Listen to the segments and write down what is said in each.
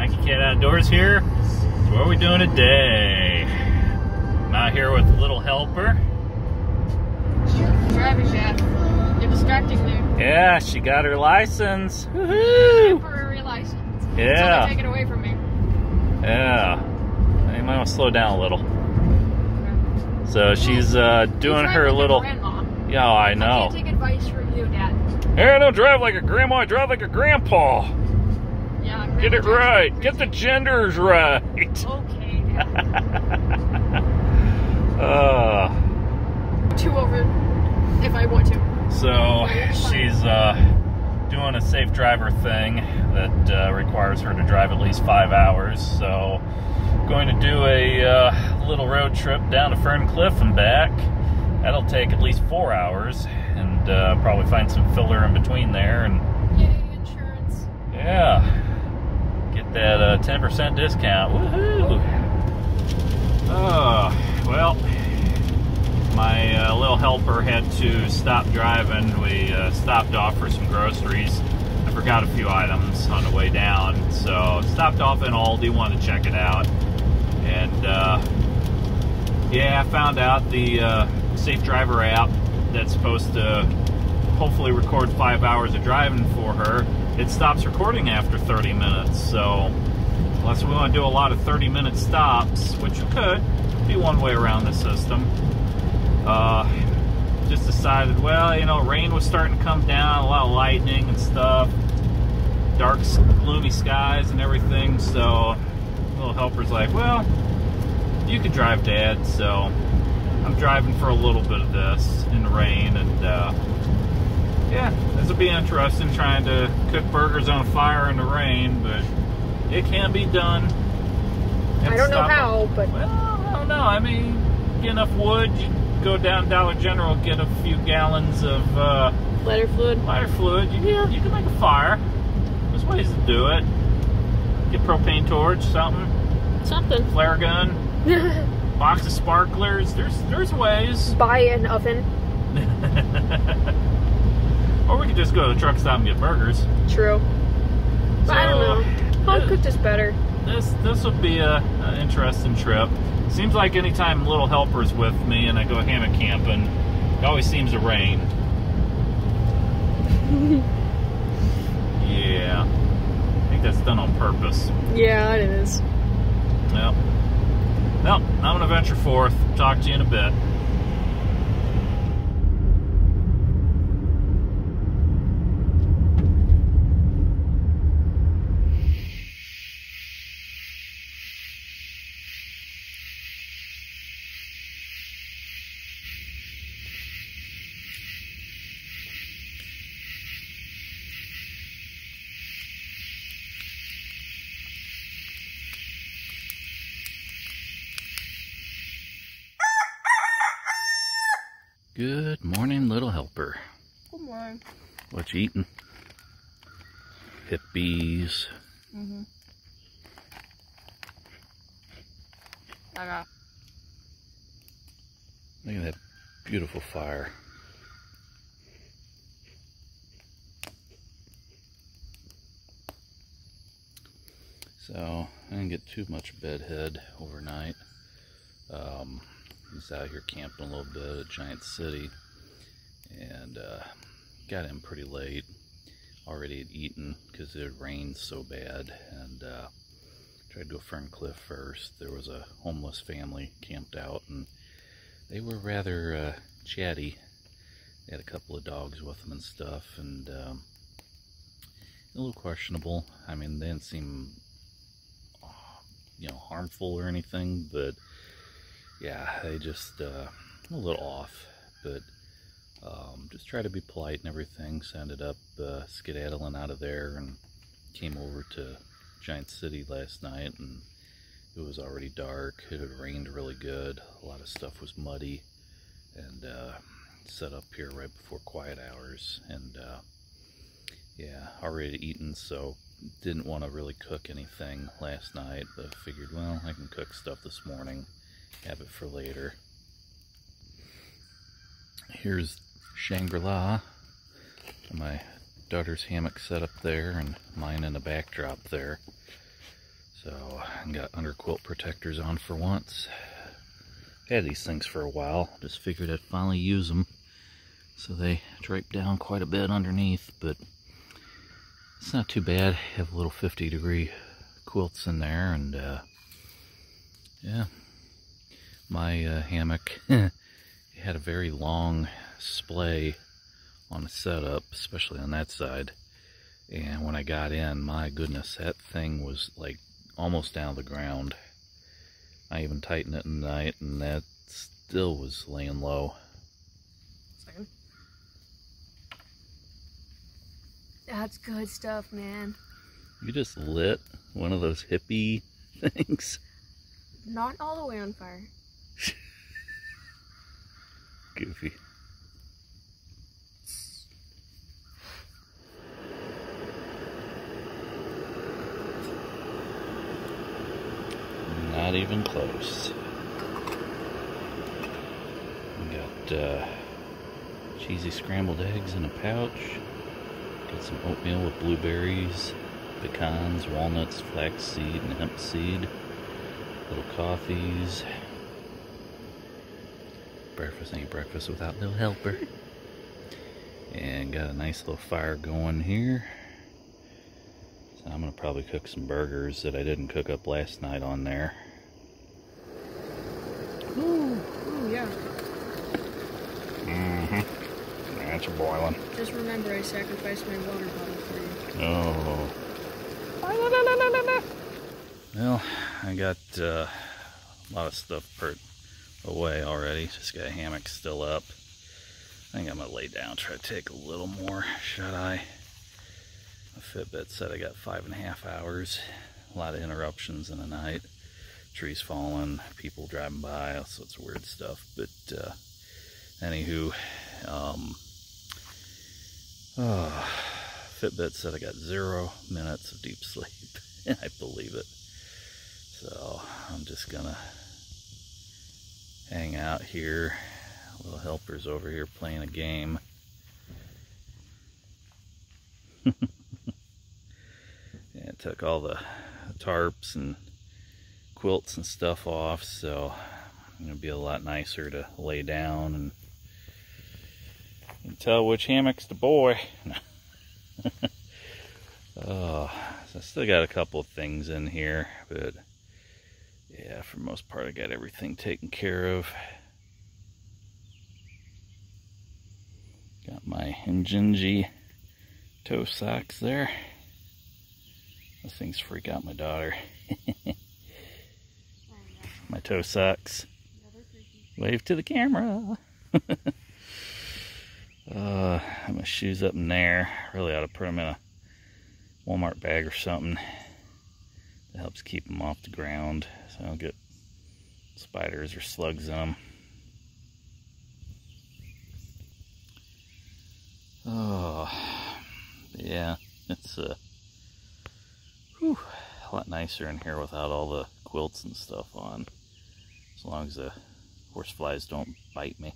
Mikeycat Outdoors here. So what are we doing today? I'm out here with the little helper. Driver's shaft. You're distracting me. Yeah, she got her license. Woohoo! Temporary license. Yeah. So take it away from me. Yeah. You might want to slow down a little. So she's doing her little. Grandma. Yeah, I know. I can't take advice from you, Dad. Hey, I don't drive like a grandma. I drive like a grandpa. Yeah, I'm Get it right. Get the genders right. Okay, Dad. 2 over if I want to. So she's doing a safe driver thing that requires her to drive at least 5 hours. So going to do a little road trip down to Ferncliff and back. That'll take at least 4 hours, and probably find some filler in between there. And yay, insurance. Yeah, get that 10% discount. Woohoo! Well, my little helper had to stop driving. We stopped off for some groceries. I forgot a few items on the way down, so stopped off in Aldi, wanted to check it out. And yeah, I found out the Safe Driver app that's supposed to hopefully record 5 hours of driving for her. It stops recording after 30 minutes, so unless we want to do a lot of 30-minute stops, which we could, be one way around the system. Just decided, well, you know, rain was starting to come down, a lot of lightning and stuff, dark, gloomy skies and everything, so little helper's like, well, you could drive, Dad. So I'm driving for a little bit of this in the rain, and yeah, this will be interesting, trying to cook burgers on a fire in the rain, but it can be done. I don't know how, but well, I don't know. I mean, get enough wood, you go down Dollar General, get a few gallons of lighter fluid. You can make a fire. There's ways to do it. Get propane torch, something. Flare gun. Box of sparklers. There's ways. Buy an oven. Or we could just go to the truck stop and get burgers. True. But So, I don't know. I'll cook this better. This will be an interesting trip. Seems like anytime little helper's with me and I go hammock camping, it always seems to rain. Yeah. I think that's done on purpose. Yeah, it is. Well, I'm going to venture forth. Talk to you in a bit. Good morning, little helper. Good morning. What you eating? Hippies. I got. Look at that beautiful fire. So I didn't get too much bedhead overnight. He's out here camping a little bit at Giant City, and got in pretty late. Already had eaten because it had rained so bad, and tried to go Ferncliff first. There was a homeless family camped out, and they were rather chatty. They had a couple of dogs with them and stuff, and a little questionable. I mean, they didn't seem harmful or anything, but yeah, they just a little off. But just try to be polite and everything. So I ended up skedaddling out of there and came over to Giant City last night, and it was already dark. It had rained really good. A lot of stuff was muddy, and set up here right before quiet hours, and yeah, already eaten, so didn't want to really cook anything last night, but figured, well, I can cook stuff this morning, have it for later. Here's Shangri-La, my daughter's hammock set up there, and mine in the backdrop there. So I got underquilt protectors on for once. Had these things for a while, just figured I'd finally use them. So they drape down quite a bit underneath, but it's not too bad. Have little 50-degree quilts in there, and yeah, my hammock had a very long splay on the setup, especially on that side. And when I got in, my goodness, that thing was like almost down to the ground. I even tightened it in the night, and that still was laying low. Second. That's good stuff, man. You just lit one of those hippie things. Not all the way on fire. Goofy. Not even close. We got cheesy scrambled eggs in a pouch. Got some oatmeal with blueberries, pecans, walnuts, flaxseed, and hemp seed. Little coffees. Breakfast ain't breakfast without a little helper. And got a nice little fire going here. So I'm gonna probably cook some burgers that I didn't cook up last night on there. Ooh, yeah. That's a boiling. Just remember, I sacrificed my water bottle for you. Oh. Well, I got a lot of stuff put away already. Just got a hammock still up. I think I'm gonna lay down, try to take a little more shut-eye. My Fitbit said I got 5.5 hours. A lot of interruptions in the night. Trees falling, people driving by, all sorts of weird stuff. But anywho, Fitbit said I got 0 minutes of deep sleep. And I believe it. So I'm just gonna hang out here. Little helper's over here playing a game. Yeah, took all the tarps and quilts and stuff off, so it'll be a lot nicer to lay down, and you can tell which hammock's the boy. So I still got a couple of things in here, but yeah, for the most part I got everything taken care of. Got my Injinji toe socks there. Those things freak out my daughter. My toe socks. Wave to the camera. My shoes up in there. Really ought to put them in a Walmart bag or something. That helps keep them off the ground, so I don't get spiders or slugs in them. Oh, yeah, it's a lot nicer in here without all the quilts and stuff on. As long as the horseflies don't bite me.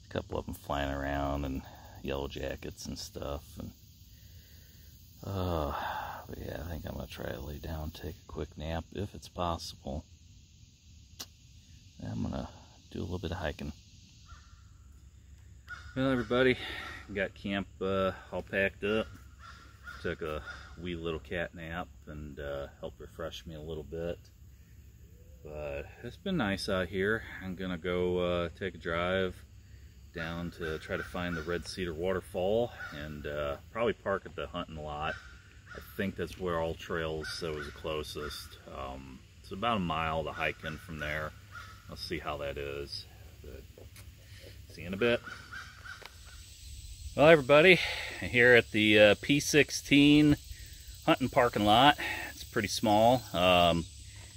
A couple of them flying around, and yellow jackets and stuff. And but yeah, I think I'm gonna try to lay down, take a quick nap if it's possible. And I'm gonna do a little bit of hiking. Well, everybody, got camp all packed up. Took a wee little cat nap and helped refresh me a little bit. But it's been nice out here. I'm gonna go take a drive down to try to find the Red Cedar Waterfall, and probably park at the hunting lot. I think that's where all trails so is the closest. It's about a mile to hike in from there. I'll see how that is. But see you in a bit. Well, everybody, here at the P16 hunting parking lot. It's pretty small.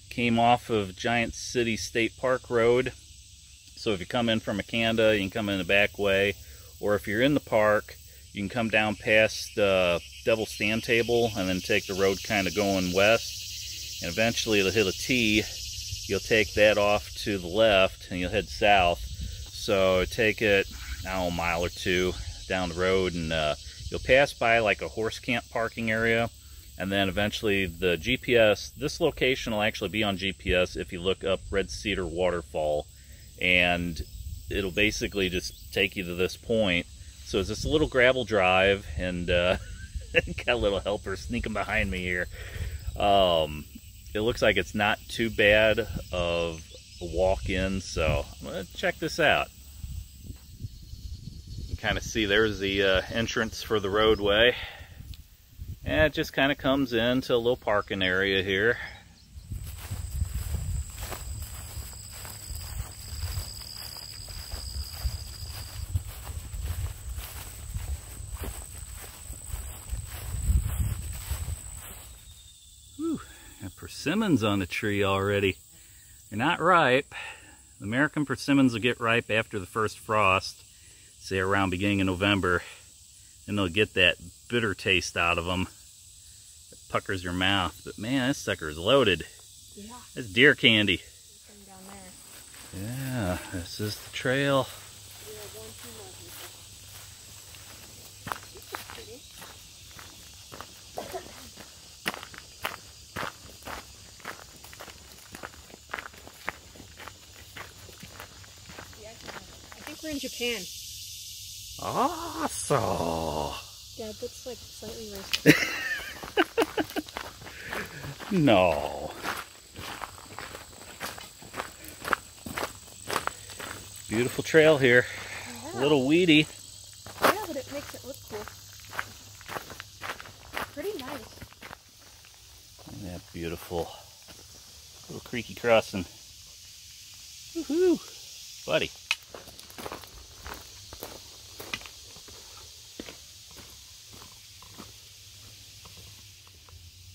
Came off of Giant City State Park Road. So if you come in from Makanda, you can come in the back way. Or if you're in the park, you can come down past Devil's Standtable and then take the road kind of going west. And eventually it'll hit a T. You'll take that off to the left and you'll head south. So take it, I don't know, a mile or two down the road, and you'll pass by like a horse camp parking area. And then eventually the GPS, this location will actually be on GPS if you look up Red Cedar Waterfall, and it'll basically just take you to this point. So it's just a little gravel drive, and got a little helper sneaking behind me here. It looks like it's not too bad of a walk in, so let's check this out. You can kind of see there's the entrance for the roadway. And it just kind of comes into a little parking area here. Whew, got persimmons on the tree already. They're not ripe. The American persimmons will get ripe after the first frost, say around beginning of November. And they'll get that bitter taste out of them. It puckers your mouth. But man, this sucker is loaded. Yeah. It's deer candy. Down there. Yeah, this is the trail. I think we're in Japan. Awesome. Yeah, that's like slightly racist. No. Beautiful trail here. Yeah. A little weedy. Yeah, but it makes it look cool. Pretty nice. Isn't that beautiful? Little creaky crossing. Woohoo! Buddy.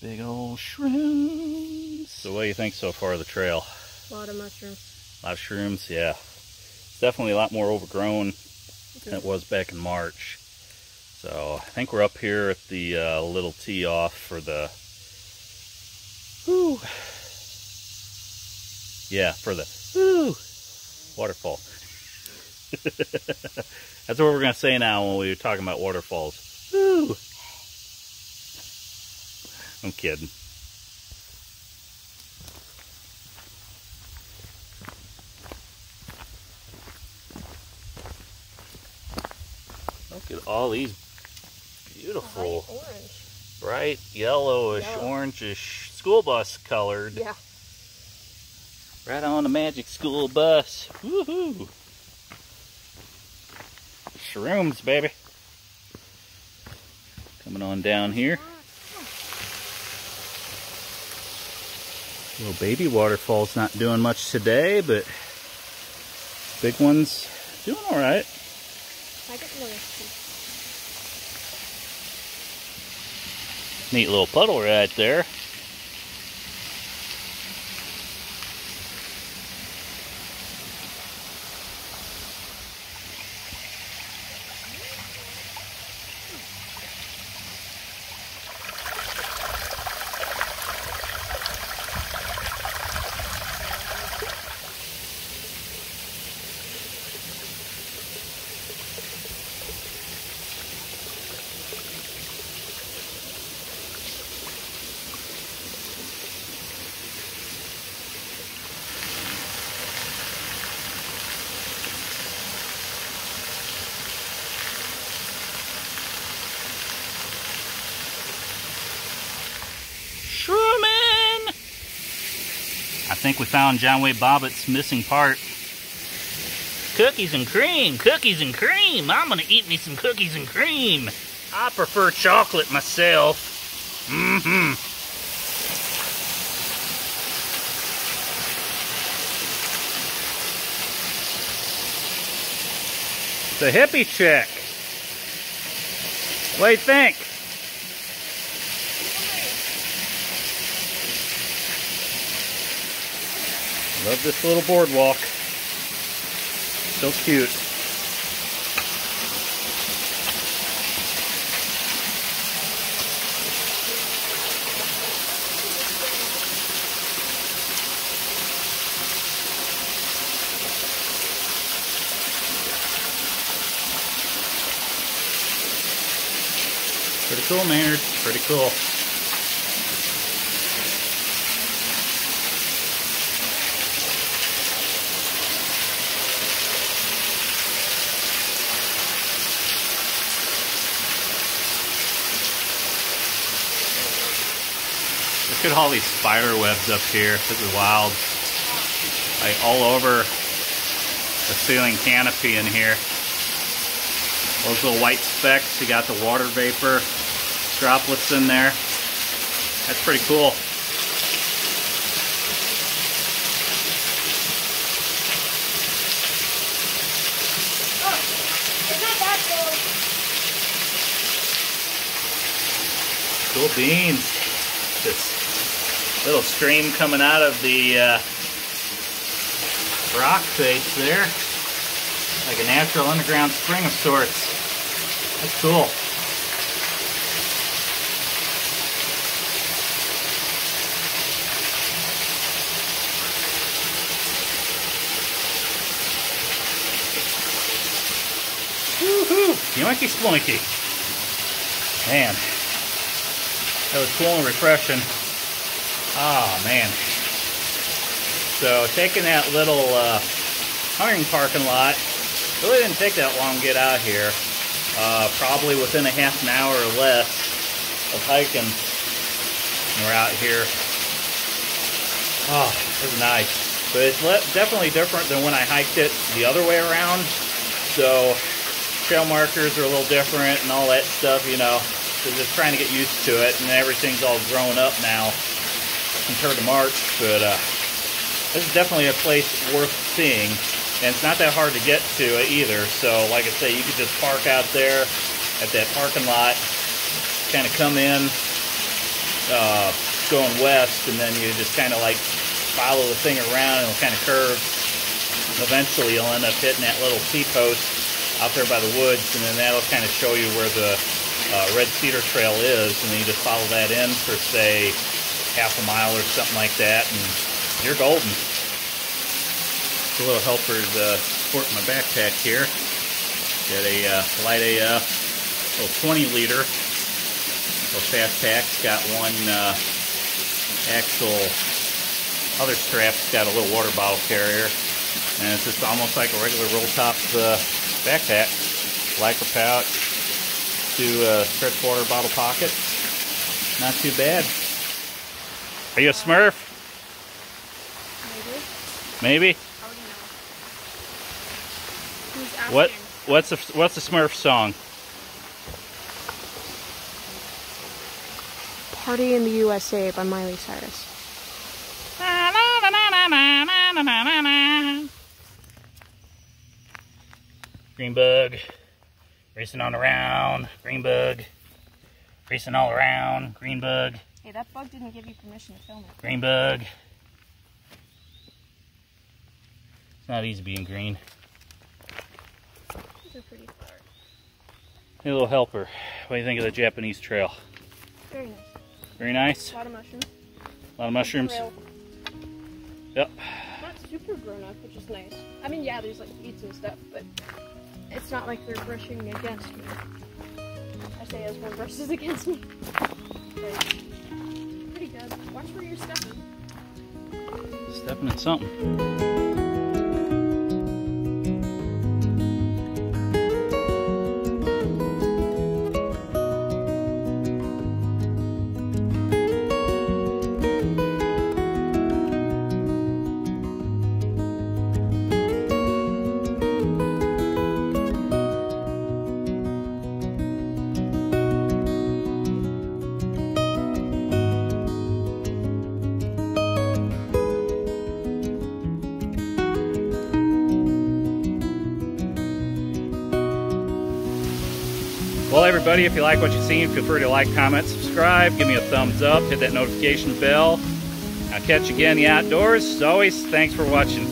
Big old shrooms. So what do you think so far of the trail? A lot of mushrooms. A lot of shrooms, yeah. It's definitely a lot more overgrown than it was back in March. So I think we're up here at the little tee off for the, whoo, yeah, for the whoo, waterfall. That's what we're gonna say now when we're talking about waterfalls. Whoo. I'm kidding. Look at all these beautiful, bright yellowish, orangish, school bus colored. Yeah. Right on the magic school bus. Woohoo! Shrooms, baby. Coming on down here. Little baby waterfall's not doing much today, but big one's doing all right. I didn't notice. Neat little puddle right there. Shroomin'! I think we found John Wayne Bobbitt's missing part. Cookies and cream, cookies and cream. I'm gonna eat me some cookies and cream. I prefer chocolate myself. Mm-hmm. It's a hippie chick. What do you think? Love this little boardwalk. So cute. Pretty cool, Maynard. Pretty cool. Look at all these spider webs up here. This is wild. Like all over the ceiling canopy in here. Those little white specks, you got the water vapor droplets in there. That's pretty cool. Oh, it's not that cool. Cool beans. This little stream coming out of the rock face there. Like a natural underground spring of sorts. That's cool. Woohoo! Yoinky sploinky. Man. That was cool and refreshing. Oh man. So taking that little hunting parking lot, really didn't take that long to get out here. Probably within a half an hour or less of hiking. We're out here. Oh, it was nice. But it's definitely different than when I hiked it the other way around. So trail markers are a little different and all that stuff, you know. So just trying to get used to it, and everything's all grown up now compared to March. But this is definitely a place worth seeing, and it's not that hard to get to either. So like I say, you could just park out there at that parking lot, kind of come in going west, and then you just kind of like follow the thing around, and it'll kind of curve. Eventually you'll end up hitting that little T-post out there by the woods, and then that'll kind of show you where the Red Cedar Trail is, and then you just follow that in for, say, half a mile or something like that, and you're golden. It's a little helper to support my backpack here. Got a light AF, little 20-liter, little fast pack. It's got one actual other strap. It's got a little water bottle carrier, and it's just almost like a regular roll-top backpack. Lycra pouch. 2 stretch water bottle pocket. Not too bad. Are you a Smurf? Maybe. Maybe? What's the Smurf song? Party in the USA by Miley Cyrus. Green bug. Racing on around, green bug. Racing all around, green bug. Hey, that bug didn't give you permission to film it. Green bug. It's not easy being green. These are pretty far. Hey, little helper. What do you think of the Japanese trail? Very nice. Very nice? A lot of mushrooms. A lot of mushrooms? Trail. Yep. Not super grown up, which is nice. I mean, yeah, there's like weeds and stuff, but it's not like they're brushing against me. I say as one brushes against me. But pretty good. Watch where you're stepping. Stepping in something. Well, everybody, if you like what you've seen, feel free to like, comment, subscribe, give me a thumbs up, hit that notification bell. I'll catch you again in the outdoors. As always, thanks for watching.